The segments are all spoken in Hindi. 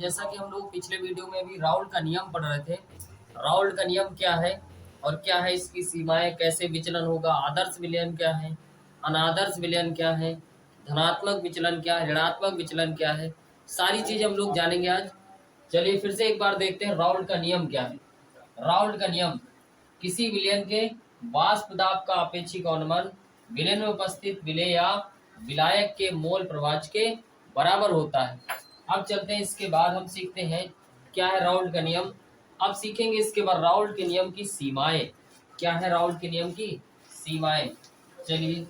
जैसा कि हम लोग पिछले वीडियो में भी राउल का नियम पढ़ रहे थे। राउल का नियम क्या है और क्या है इसकी सीमाएं, कैसे विचलन होगा, आदर्श विलयन क्या है, अनादर्श विलयन क्या है, धनात्मक विचलन क्या है, ऋणात्मक विचलन क्या है, सारी चीज हम लोग जानेंगे आज। चलिए फिर से एक बार देखते हैं राउल का नियम क्या है। राउल का नियम किसी विलयन के वाष्प दाब का अपेक्षिक अवनमन विलयन में उपस्थित विलेय या विलायक के मोल प्रभाज के बराबर होता है। अब चलते हैं, इसके बाद हम सीखते हैं क्या है राउल का नियम। अब सीखेंगे इसके बाद राउल के नियम की सीमाएं। क्या है राउल के नियम की सीमाएं? चलिए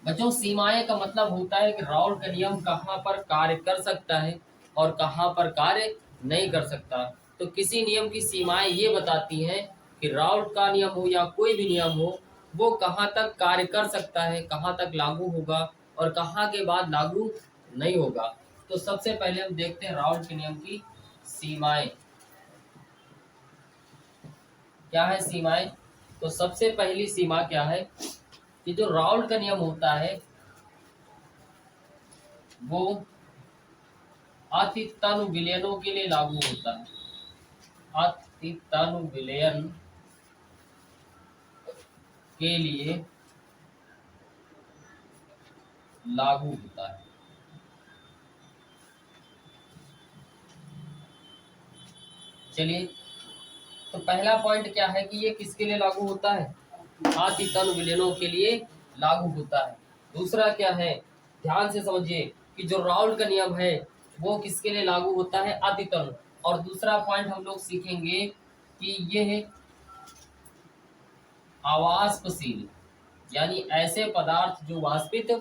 बच्चों, सीमाएं का मतलब होता है कि राउल का नियम कहाँ पर कार्य कर सकता है और कहाँ पर कार्य नहीं कर सकता। तो किसी नियम की सीमाएं ये बताती हैं कि राउल का नियम हो या कोई भी नियम हो, वो कहाँ तक कार्य कर सकता है, कहाँ तक लागू होगा और कहाँ के बाद लागू नहीं होगा। तो सबसे पहले हम देखते हैं राउल के नियम की सीमाएं। क्या है सीमाएं? तो सबसे पहली सीमा क्या है कि जो राउल का नियम होता है वो अतितनु विलयनों के लिए लागू होता है। अतितनु विलयन के लिए लागू होता है। चलिए, तो पहला पॉइंट क्या है कि ये किसके लिए लागू होता है? अतितनु विलयनों के लिए लागू होता है। दूसरा क्या है, ध्यान से समझिए कि जो राउल का नियम है वो किसके लिए लागू होता है? अतितनु। और दूसरा पॉइंट हम लोग सीखेंगे कि यह अवाष्पशील, यानी ऐसे पदार्थ जो वाष्पित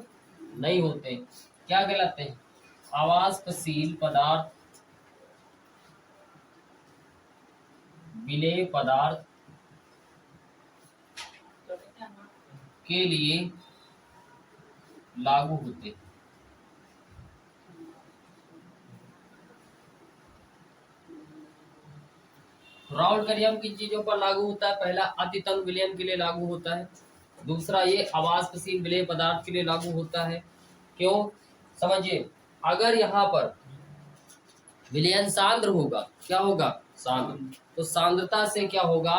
नहीं होते, क्या कहलाते हैं? अवाष्पशील पदार्थ, विलेय पदार्थ के लिए लागू होते। राउल का नियम किन चीजों पर लागू होता है? पहला अतितनु विलयन के लिए लागू होता है। दूसरा ये अवाष्पशील विलेय पदार्थ के लिए लागू होता है। क्यों? समझिए, अगर यहाँ पर विलयन सांद्र होगा, क्या होगा? सांद्र। तो सांद्रता से क्या होगा?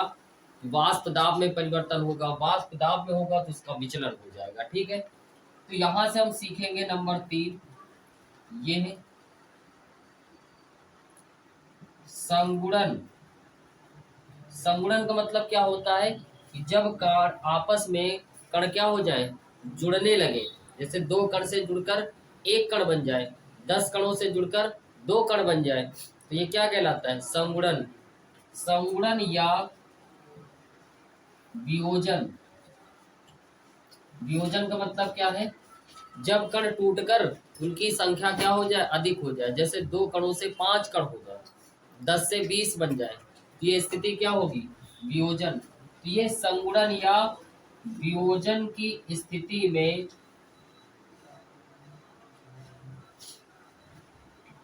वाष्प दाब में परिवर्तन होगा। वाष्प दाब में होगा तो उसका विचलन हो जाएगा। ठीक है, तो यहां से हम सीखेंगे नंबर 3, ये है संगुणन। संगुणन का मतलब क्या होता है कि जब कण आपस में कण क्या हो जाए? जुड़ने लगे। जैसे 2 कण से जुड़कर 1 कण बन जाए, 10 कणों से जुड़कर 2 कण बन जाए, तो ये क्या कहलाता है? संगुणन। संगुणन या वियोजन। वियोजन का मतलब क्या है? जब कण टूटकर उनकी संख्या क्या हो जाए? अधिक हो जाए। जैसे 2 कणों से 5 कण हो जाए, 10 से 20 बन जाए, तो ये स्थिति क्या होगी? वियोजन। तो ये संगुणन या वियोजन की स्थिति में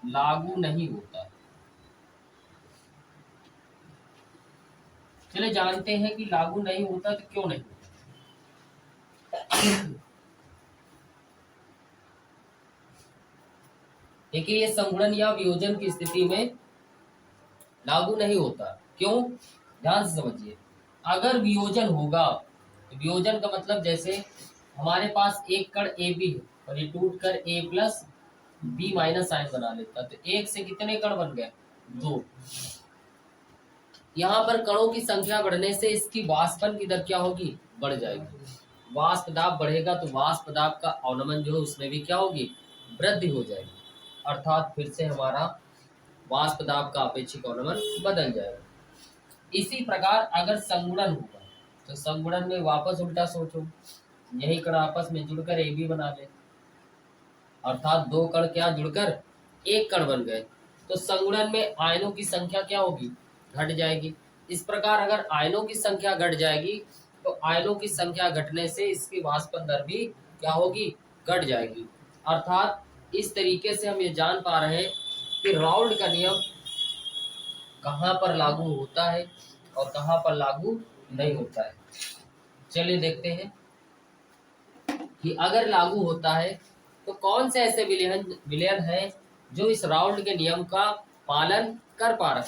लागू नहीं होता। चलिए जानते हैं कि लागू नहीं होता तो क्यों नहीं होता। देखिए, ये संगुणन या वियोजन की स्थिति में लागू नहीं होता। क्यों? ध्यान से समझिए। अगर वियोजन होगा तो वियोजन का मतलब जैसे हमारे पास एक कण ए बी है और ये टूट कर ए प्लस बी माइनस साइन बना लेता, तो एक से कितने कण बन गए? 2। यहाँ पर कणों की संख्या बढ़ने से इसकी वाष्पन की दर क्या होगी? बढ़ जाएगी। वाष्प दाब बढ़ेगा तो वाष्प दाब का अवनमन जो है उसमें भी क्या होगी? वृद्धि हो जाएगी। अर्थात फिर से हमारा वाष्प दाब का अपेक्षिक अवनमन बदल जाएगा। इसी प्रकार अगर संगुणन होगा तो संगुणन में वापस उल्टा सोचो, यही कण आपस में जुड़कर ए बी बना ले, अर्थात 2 कण क्या जुड़कर 1 कण बन गए, तो संगुणन में आयनों की संख्या क्या होगी? घट जाएगी। इस प्रकार अगर आयनों की संख्या घट जाएगी तो आयनों की संख्या घटने से इसकी वाष्पन दर भी क्या होगी? घट जाएगी। अर्थात इस तरीके से हम ये जान पा रहे हैं कि राउल्ट का नियम कहाँ पर लागू होता है और कहाँ पर लागू नहीं होता है। चलिए देखते हैं कि अगर लागू होता है तो कौन से ऐसे विलयन हैं जो इस राउल्ट के नियम का पालन कर पा रहे।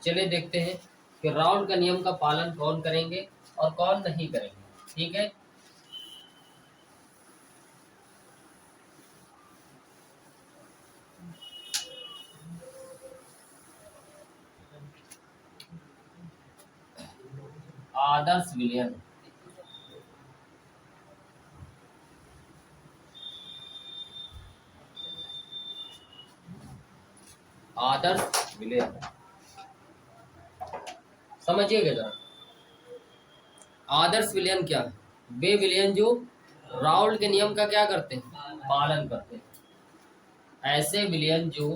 चलिए देखते हैं कि राउल्ट का नियम का पालन कौन करेंगे और कौन नहीं करेंगे। ठीक है, आदर्श विलयन। आदर्श विलयन समझिएगा जरा। आदर्श विलयन क्या है? वे विलयन जो राउल्ट के नियम का क्या करते हैं? पालन करते हैं। ऐसे विलयन जो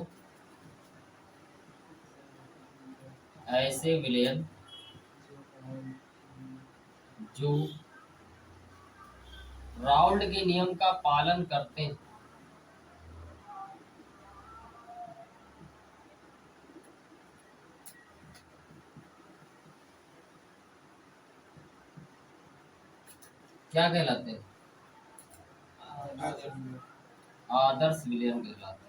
राउल्ट के नियम का पालन करते हैं, क्या कहलाते हैं? आदर्श विलयन कहलाते हैं।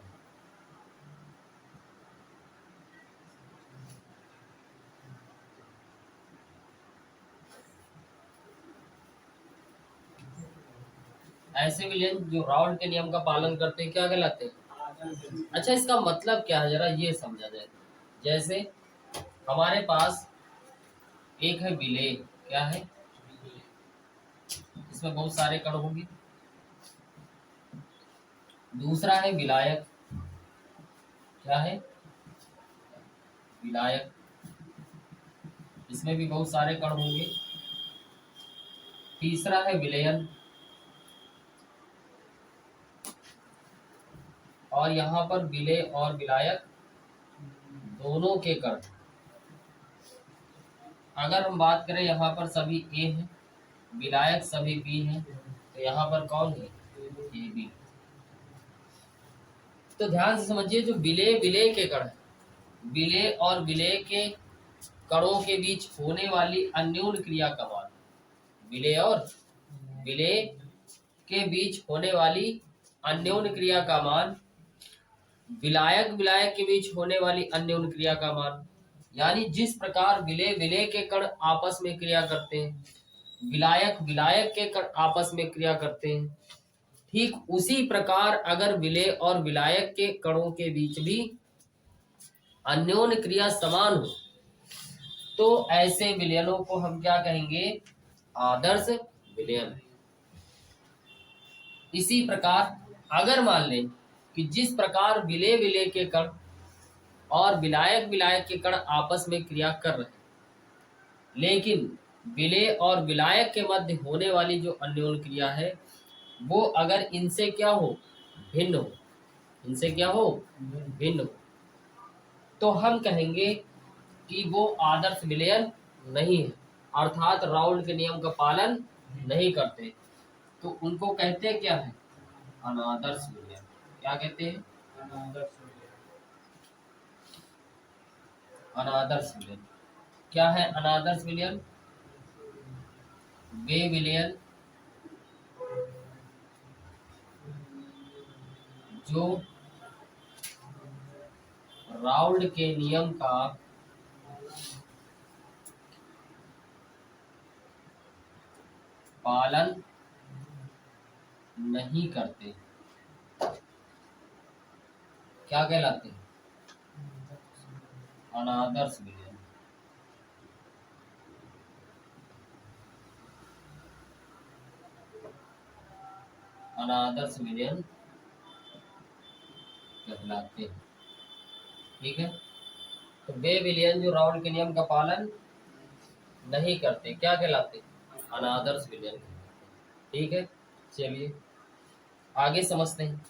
ऐसे विलयन जो राउल्ट के नियम का पालन करते हैं क्या कहलाते हैं? अच्छा, इसका मतलब क्या है जरा ये समझा जाए। जैसे हमारे पास एक है विलेय, क्या है? इसमें बहुत सारे कण होंगे। दूसरा है विलायक, क्या है? विलायक, इसमें भी बहुत सारे कण होंगे। तीसरा है विलयन, और यहाँ पर विलेय और विलायक दोनों के कण। अगर हम बात करें यहाँ पर सभी ए हैं, विलायक सभी बी हैं, तो यहाँ पर कौन है? A B. तो ध्यान से समझिए, जो विलेय विलेय के कण है, विलेय और विलेय के कणों के बीच होने वाली अन्योन्य क्रिया का मान, विलेय और विलेय के बीच होने वाली अन्योन्य क्रिया का मान, विलायक विलायक के बीच होने वाली अन्योन्य क्रिया का मान, यानी जिस प्रकार विलेय विलेय के कण आपस में क्रिया करते हैं, विलायक विलायक के कण आपस में क्रिया करते हैं, ठीक उसी प्रकार अगर विलेय और विलायक के कणों के बीच भी अन्योन्य क्रिया समान हो तो ऐसे विलयनों को हम क्या कहेंगे? आदर्श विलयन। इसी प्रकार अगर मान लें कि जिस प्रकार विलेय विलेय के कण और विलायक विलायक के कण आपस में क्रिया कर रहे हैं, लेकिन विलेय और विलायक के मध्य होने वाली जो अन्योन्य क्रिया है वो अगर इनसे क्या हो? भिन्न हो। इनसे क्या हो? भिन्न हो। तो हम कहेंगे कि वो आदर्श विलयन नहीं है, अर्थात राउल्ट के नियम का पालन नहीं करते। तो उनको कहते क्या है? अनादर्श विलयन। क्या कहते हैं? अनादर्श विलयन। क्या है अनादर्श विलयन? वे विलयन जो राउल्ट के नियम का पालन नहीं करते, क्या कहलाते हैं? अनादर्श विलयन। अनादर्श विलयन कहलाते हैं। ठीक है, तो वे विलयन जो राउल्ट के नियम का पालन नहीं करते क्या कहलाते? अनादर्श विलयन। ठीक है, चलिए आगे समझते हैं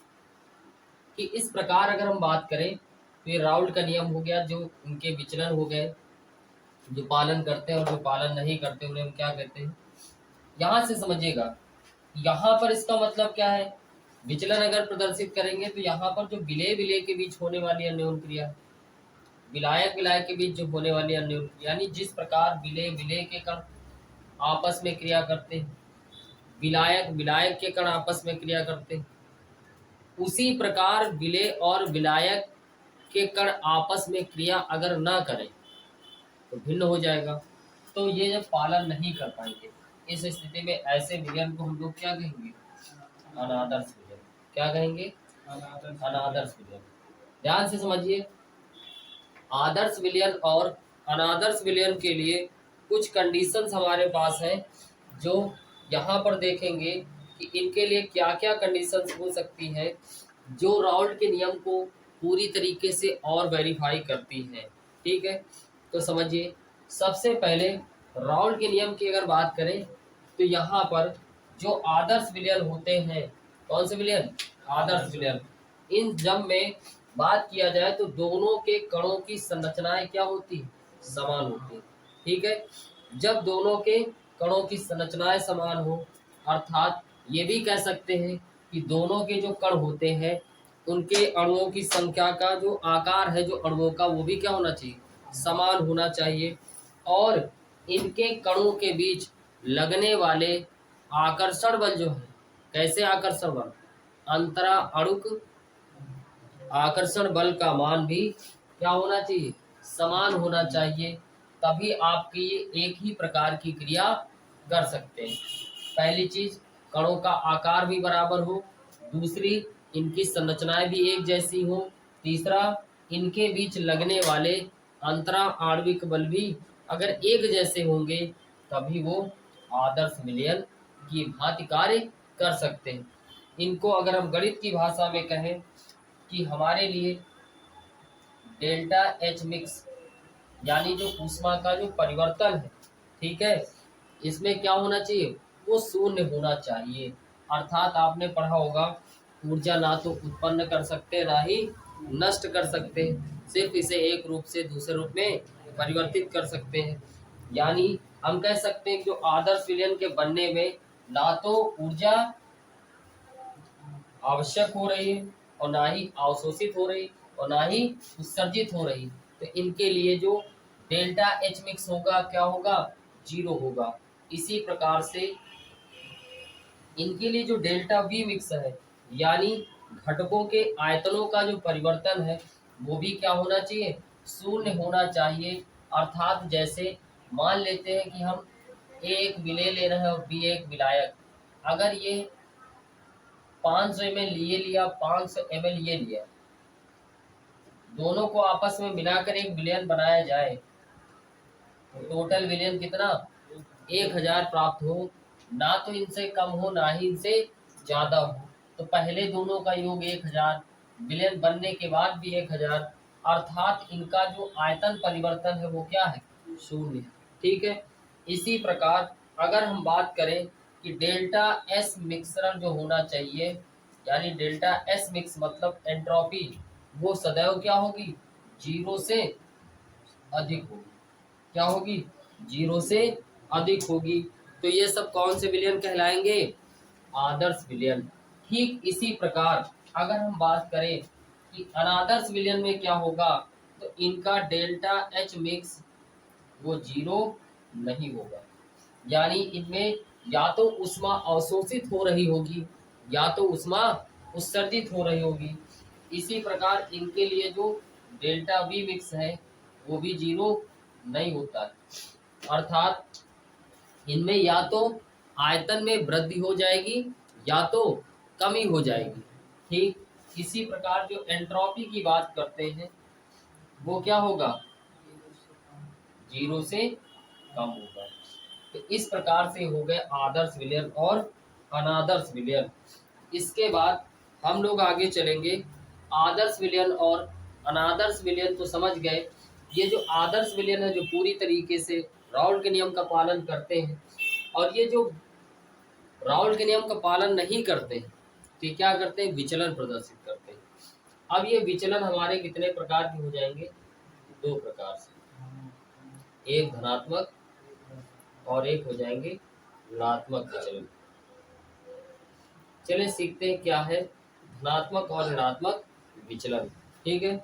कि इस प्रकार अगर हम बात करें तो ये राउल्ट का नियम हो गया, जो उनके विचलन हो गए, जो पालन करते हैं और जो पालन नहीं करते उन्हें हम क्या कहते हैं? यहाँ से समझिएगा, यहाँ पर इसका मतलब क्या है? विचलन अगर प्रदर्शित करेंगे तो यहाँ पर जो विलेय विलेय के बीच होने वाली अन्योन्य क्रिया, विलायक विलायक के बीच जो होने वाली अन्योन्य क्रिया, यानी जिस प्रकार विलेय विलेय के कण आपस में क्रिया करते हैं, विलायक विलायक के कण आपस में क्रिया करते हैं, उसी प्रकार विलेय और विलायक के कण आपस में क्रिया अगर न करें तो भिन्न हो जाएगा। तो ये जब पालन नहीं कर पाएंगे, इस स्थिति में ऐसे विलयन को हम लोग क्या कहेंगे? अनादर्श विलयन। क्या कहेंगे? अनादर्श विलयन। ध्यान से समझिए, आदर्श विलयन और अनादर्श विलयन के लिए कुछ कंडीशंस हमारे पास हैं, जो यहाँ पर देखेंगे कि इनके लिए क्या क्या कंडीशंस हो सकती हैं, जो राउल्ट के नियम को पूरी तरीके से और वेरीफाई करती हैं। ठीक है, तो समझिए, सबसे पहले राउल्ट के नियम की अगर बात करें तो यहाँ पर जो आदर्श विलयन होते हैं, कौन से विलयन? आदर्श विलयन। इन जब में बात किया जाए तो दोनों के कणों की संरचनाएं क्या होती? समान होती। ठीक है, जब दोनों के कणों की संरचनाएं समान हो, अर्थात ये भी कह सकते हैं कि दोनों के जो कण होते हैं उनके अणुओं की संख्या का जो आकार है जो अणुओं का, वो भी क्या होना चाहिए? समान होना चाहिए। और इनके कणों के बीच लगने वाले आकर्षण बल जो है, कैसे आकर्षण बल? अंतरा अणुक आकर्षण बल का मान भी क्या होना चाहिए? समान होना चाहिए। तभी आपकी ये एक ही प्रकार की क्रिया कर सकते हैं। पहली चीज, कणों का आकार भी बराबर हो। दूसरी, इनकी संरचनाएं भी एक जैसी हो। तीसरा, इनके बीच लगने वाले अंतरा आणविक बल भी अगर एक जैसे होंगे तभी वो आदर्श विलयन की भांति कार्य कर सकते हैं। इनको अगर हम गणित की भाषा में कहें कि हमारे लिए डेल्टा एच मिक्स, यानी जो ऊष्मा का जो परिवर्तन है, ठीक है, इसमें क्या होना चाहिए? वो शून्य होना चाहिए। अर्थात आपने पढ़ा होगा, ऊर्जा ना तो उत्पन्न कर सकते ना ही नष्ट कर सकते, सिर्फ इसे एक रूप से दूसरे रूप में परिवर्तित कर सकते हैं। यानी हम कह सकते हैं कि जो आदर्श विलयन के बनने में ना तो ऊर्जा आवश्यक हो रही है और ना ही अवशोषित हो रही और ना ही उत्सर्जित हो रही, तो इनके लिए जो डेल्टा एच मिक्स होगा क्या होगा? 0 होगा। इसी प्रकार से इनके लिए जो डेल्टा वी मिक्स है, यानी घटकों के आयतनों का जो परिवर्तन है वो भी क्या होना चाहिए? शून्य होना चाहिए। अर्थात जैसे मान लेते हैं कि हम ए एक विलेय ले रहे हैं और बी एक विलायक, अगर ये 500 ml ये लिया, 500 ml ये लिया, दोनों को आपस में मिलाकर एक विलयन बनाया जाए तो टोटल विलयन कितना? 1000 प्राप्त हो। ना तो इनसे कम हो ना ही इनसे ज्यादा हो। तो पहले दोनों का योग 1000, विलयन बनने के बाद भी 1000, अर्थात इनका जो आयतन परिवर्तन है वो क्या है? शून्य। ठीक है, इसी प्रकार अगर हम बात करें कि डेल्टा एस मिक्सरण जो होना चाहिए, यानी डेल्टा एस मिक्स मतलब एंट्रोपी, वो सदैव क्या होगी? 0 से अधिक होगी। क्या होगी? 0 से अधिक होगी। तो ये सब कौन से विलयन कहलाएंगे? आदर्श विलयन। ठीक इसी प्रकार अगर हम बात करें कि अनादर्श विलयन में क्या होगा, तो इनका डेल्टा एच मिक्स वो 0 नहीं होगा। यानी इनमें या तो ऊष्मा अवशोषित हो रही होगी या तो ऊष्मा उत्सर्जित हो रही होगी। इसी प्रकार इनके लिए जो डेल्टा वी मिक्स है वो भी 0 नहीं होता है। अर्थात इनमें या तो आयतन में वृद्धि हो जाएगी या तो कमी हो जाएगी। ठीक इसी प्रकार जो एंट्रोपी की बात करते हैं वो क्या होगा? 0 से कम होगा। तो इस प्रकार से हो गए आदर्श विलयन और अनादर्श विलयन। इसके बाद हम लोग आगे चलेंगे। आदर्श विलयन और अनादर्श विलयन तो समझ गए। ये जो आदर्श विलयन है जो पूरी तरीके से राउल्ट के नियम का पालन करते हैं, और ये जो राउल्ट के नियम का पालन नहीं करते हैं तो क्या करते हैं? विचलन प्रदर्शित करते हैं। अब ये विचलन हमारे कितने प्रकार के हो जाएंगे? 2 प्रकार से, एक धनात्मक और एक हो जाएंगे ऋणात्मक विचलन। चलिए सीखते हैं क्या है धनात्मक और ऋणात्मक विचलन। ठीक है,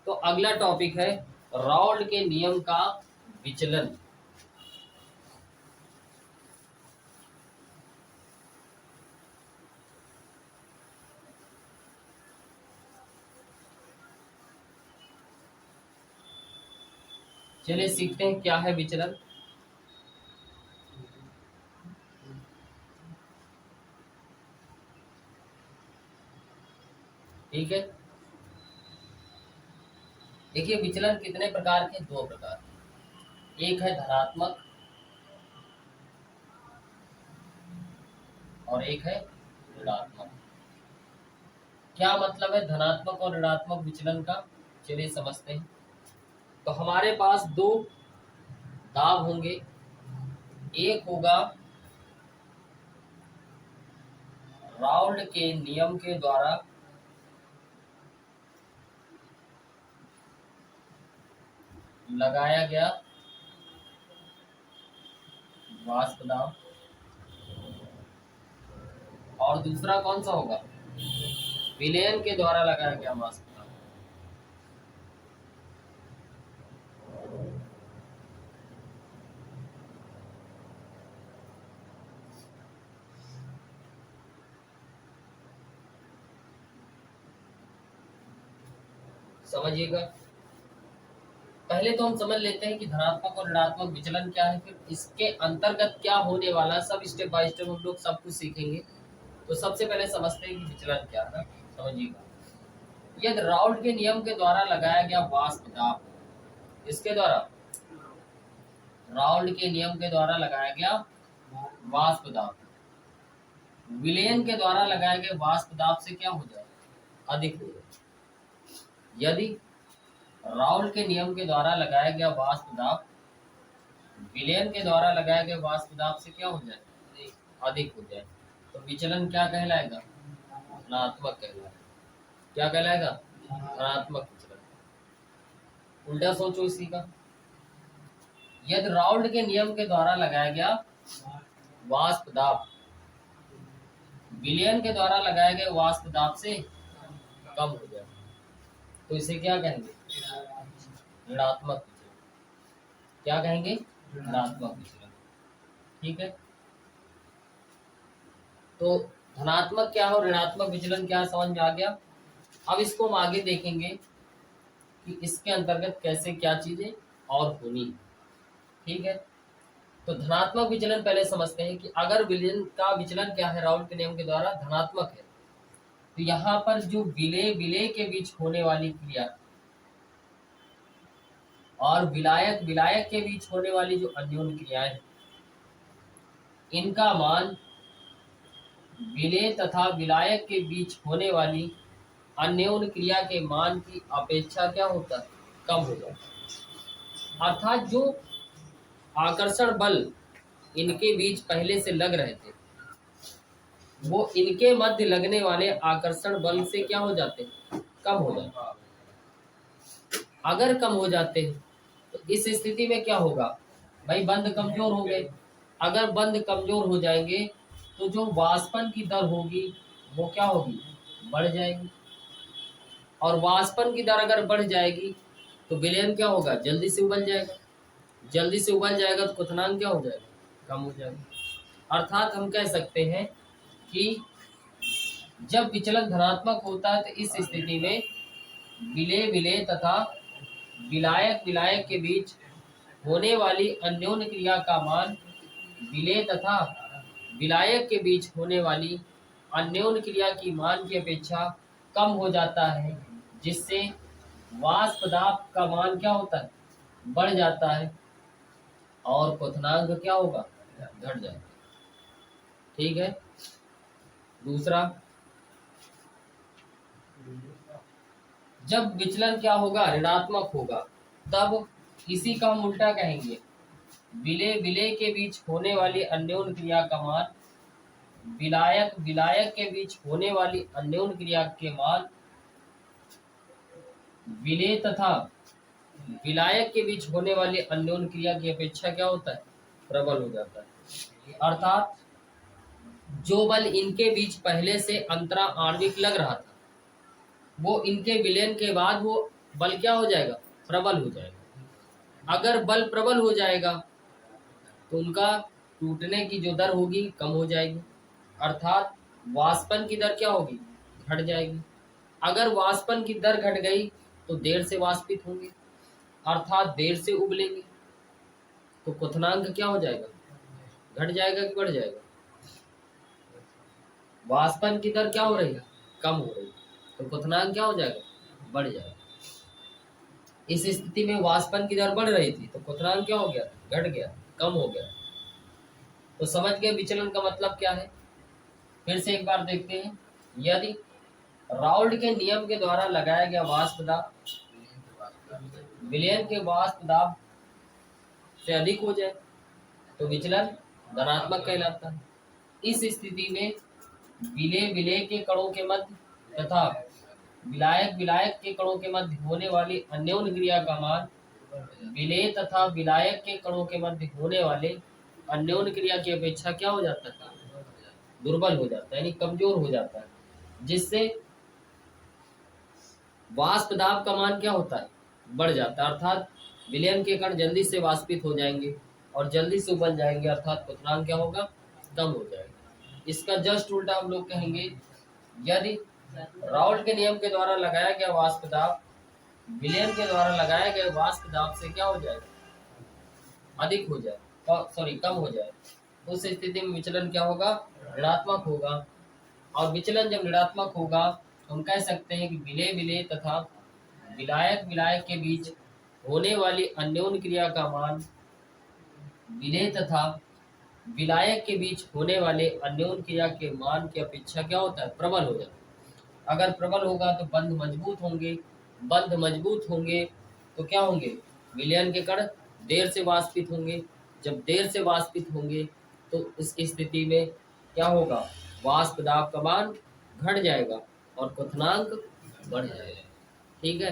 तो अगला टॉपिक है राउल्ट के नियम का विचलन। चलिए सीखते हैं क्या है विचलन। ठीक है, देखिए विचलन कितने प्रकार के, दो प्रकार। एक है धनात्मक और एक है ऋणात्मक। क्या मतलब है धनात्मक और ऋणात्मक विचलन का, चलिए समझते हैं। तो हमारे पास दो दाब होंगे, एक होगा राउल्ट के नियम के द्वारा लगाया गया वाष्प दाब, और दूसरा कौन सा होगा, विलयन के द्वारा लगाया गया वाष्प दाब। समझिएगा, पहले तो हम समझ लेते हैं कि धनात्मक और ऋणात्मक विचलन क्या है, फिर इसके अंतर्गत क्या होने वाला है, सब स्टेप बाय स्टेप हम लोग सब कुछ सीखेंगे। तो सबसे पहले समझते हैं कि विचलन क्या है। समझिएगा, यदि राउल्ट के नियम के द्वारा लगाया गया वाष्प दाब, इसके द्वारा राउल्ट के नियम के द्वारा लगाया गया वाष्प दाब विलयन के द्वारा लगाए गए वाष्प दाब से क्या हो जाए, अधिक हो जाए। यदि राउल्ट के नियम के द्वारा लगाया गया वाष्प दाब विलयन के द्वारा लगाए गए वाष्प दाब से क्या हो जाए, अधिक हो जाए, तो विचलन क्या कहलाएगा, धनात्मक कहलाएगा। क्या कहलाएगा, धनात्मक विचलन। उल्टा सोचो इसी का, यदि राउल्ट के नियम के द्वारा लगाया गया वाष्प दाब विलयन के द्वारा लगाए गए वाष्प दाब से कम हो जाए, तो इसे क्या कहेंगे, ऋणात्मक विचलन। क्या कहेंगे, ऋणात्मक विचलन। ठीक है, तो धनात्मक क्या हो, ऋणात्मक विचलन क्या, समझ में आ गया। अब इसको हम आगे देखेंगे कि इसके अंतर्गत कैसे क्या चीजें और होनी। ठीक है, तो धनात्मक विचलन पहले समझते हैं कि अगर विलयन का विचलन क्या है, राउल्ट के नियम के द्वारा धनात्मक है, तो यहाँ पर जो विलय विलय के बीच होने वाली क्रिया और विलायक विलायक के बीच होने वाली जो अन्योन्य क्रियाएं हैं, इनका मान विलय तथा विलायक के बीच होने वाली अन्योन्य क्रिया के मान की अपेक्षा क्या होता है, कम हो जाता है। अर्थात जो आकर्षण बल इनके बीच पहले से लग रहे थे, वो इनके मध्य लगने वाले आकर्षण बल से क्या हो जाते हैं, कम हो जाते हैं। अगर कम हो जाते हैं तो इस स्थिति में क्या होगा भाई, बंध कमजोर हो गए। अगर बंध कमजोर हो जाएंगे तो जो वाष्पन की दर होगी वो क्या होगी, बढ़ जाएगी। और वाष्पन की दर अगर बढ़ जाएगी तो विलयन क्या होगा, जल्दी से उबल जाएगा। जल्दी से उबल जाएगा तो क्वथनांक क्या हो जाएगा, कम हो जाएगा। अर्थात हम कह सकते हैं कि जब विचलन धनात्मक होता है तो इस स्थिति में विलय विलय तथा विलायक विलायक के बीच होने वाली अन्योन्य क्रिया का मान विलय तथा विलायक के बीच होने वाली अन्योन्य क्रिया की मान की अपेक्षा कम हो जाता है, जिससे वाष्प दाब का मान क्या होता है, बढ़ जाता है और क्वथनांक क्या होगा, घट जाएगा। ठीक है, दूसरा, जब विचलन क्या होगा, ऋणात्मक होगा, तब इसी का हम उल्टा कहेंगे, विलय विलय के बीच होने वाली अन्योन्य क्रिया का मान विलायक विलायक के बीच होने वाली अन्योन्य क्रिया के मान विलय तथा विलायक के बीच होने वाली अन्योन्य क्रिया की अपेक्षा क्या होता है, प्रबल हो जाता है। अर्थात जो बल इनके बीच पहले से अंतरा आणविक लग रहा था, वो इनके विलयन के बाद वो बल क्या हो जाएगा, प्रबल हो जाएगा। अगर बल प्रबल हो जाएगा तो उनका टूटने की जो दर होगी कम हो जाएगी, अर्थात वाष्पन की दर क्या होगी, घट जाएगी। अगर वाष्पन की दर घट गई तो देर से वाष्पित होंगे, अर्थात देर से उबलेंगे, तो क्वथनांक क्या हो जाएगा, घट जाएगा कि बढ़ जाएगा। वाष्पन की दर क्या हो रही है, कम हो रही है, तो क्वथनांक क्या हो जाएगा, बढ़ जाएगा। इस स्थिति में वाष्पन की दर बढ़ रही थी तो क्वथनांक क्या हो गया, घट गया, कम हो गया। तो समझ गए विचलन का मतलब क्या है। फिर से एक बार देखते हैं। यदि राउल्ट के नियम के द्वारा लगाया गया वाष्प दाब विलयन के वाष्प दाब से अधिक हो जाए तो विचलन धनात्मक कहलाता है। इस स्थिति में विलेय विलेय के कणों के मध्य तथा विलायक विलायक के कणों के मध्य होने वाली अन्योन्य क्रिया का मान विलेय तथा विलायक के कणों के मध्य होने वाले अन्योन्य क्रिया की अपेक्षा क्या हो जाता है, दुर्बल हो जाता है, यानी कमजोर हो जाता है, जिससे वाष्प दाब का मान क्या होता है, बढ़ जाता है। अर्थात विलयन के कण जल्दी से वाष्पित हो जाएंगे और जल्दी से उबल जाएंगे, अर्थात क्वथनांक क्या होगा, कम हो जाएगा। इसका जस्ट उल्टा हम लोग कहेंगे, यदि राउल्ट के नियम के द्वारा लगाया गया वाष्प दाब विलयन के द्वारा लगाया गया वाष्प दाब से क्या हो जाए, अधिक हो जाए, सॉरी कम हो जाए, उस स्थिति में विचलन क्या होगा, ऋणात्मक होगा। और विचलन जब ऋणात्मक होगा तो हम कह सकते हैं कि विलेय विलेय तथा विलायक विलायक के बीच होने वाली अन्योन्य क्रिया का मान विलेय तथा विलायक के बीच होने वाले अन्योन्य क्रिया के मान की अपेक्षा क्या होता है, प्रबल हो जाता है। अगर प्रबल होगा तो बंध मजबूत होंगे, बंध मजबूत होंगे तो क्या होंगे, विलयन के कण देर से वाष्पित होंगे। जब देर से वाष्पित होंगे तो इस स्थिति में क्या होगा, वाष्प दाब का मान घट जाएगा और क्वथनांक बढ़ जाएगा। ठीक है,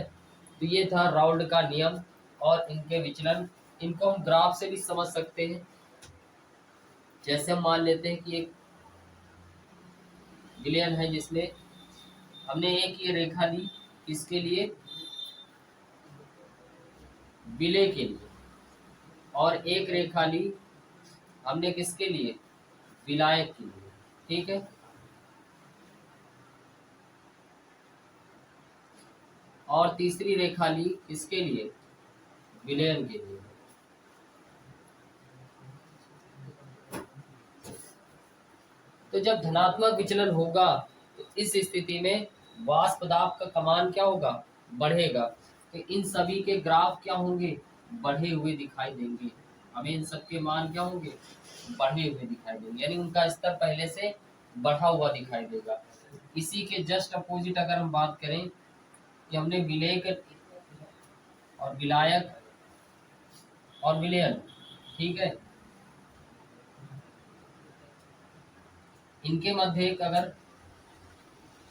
तो ये था राउल्ट का नियम और इनके विचलन। इनको हम ग्राफ से भी समझ सकते हैं। जैसे हम मान लेते हैं कि एक विलयन है जिसमें हमने एक ये रेखा ली, इसके लिए विलेय के लिए, और एक रेखा ली हमने किसके लिए, विलायक के लिए। ठीक है, और तीसरी रेखा ली किसके लिए, विलयन के लिए। तो जब धनात्मक विचलन होगा तो इस स्थिति में वाष्प दाब का कमान क्या होगा, बढ़ेगा। तो इन सभी के ग्राफ क्या होंगे, बढ़े हुए दिखाई देंगे। हमें इन सब के मान क्या होंगे, बढ़े हुए दिखाई देंगे, यानी उनका स्तर पहले से बढ़ा हुआ दिखाई देगा। इसी के जस्ट अपोजिट अगर हम बात करें कि हमने विलेय और विलायक और विलयन, ठीक है, इनके मध्य एक अगर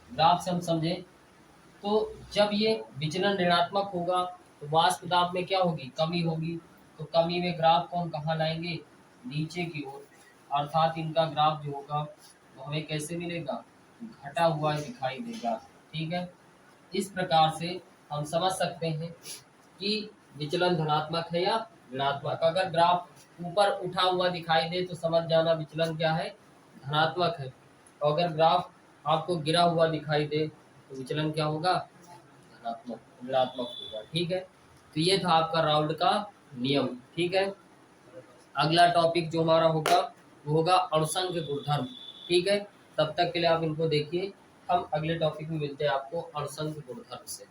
ग्राफ से हम समझे तो जब ये विचलन ऋणात्मक होगा तो वाष्प दाब में क्या होगी, कमी होगी। तो कमी में ग्राफ को हम कहाँ लाएंगे, नीचे की ओर, अर्थात इनका ग्राफ जो होगा वो हमें कैसे मिलेगा, घटा हुआ दिखाई देगा। ठीक है, इस प्रकार से हम समझ सकते हैं कि विचलन धनात्मक है या ऋणात्मक। अगर ग्राफ ऊपर उठा हुआ दिखाई दे तो समझ जाना विचलन क्या है, धनात्मक है। और अगर ग्राफ आपको गिरा हुआ दिखाई दे तो विचलन क्या होगा, धनात्मक ऋणात्मक होगा। ठीक है, तो ये था आपका राउल्ट का नियम। ठीक है, अगला टॉपिक जो हमारा होगा वो होगा अणुसंघ गुणधर्म। ठीक है, तब तक के लिए आप इनको देखिए, हम अगले टॉपिक में मिलते हैं आपको अणुसंघ गुणधर्म से।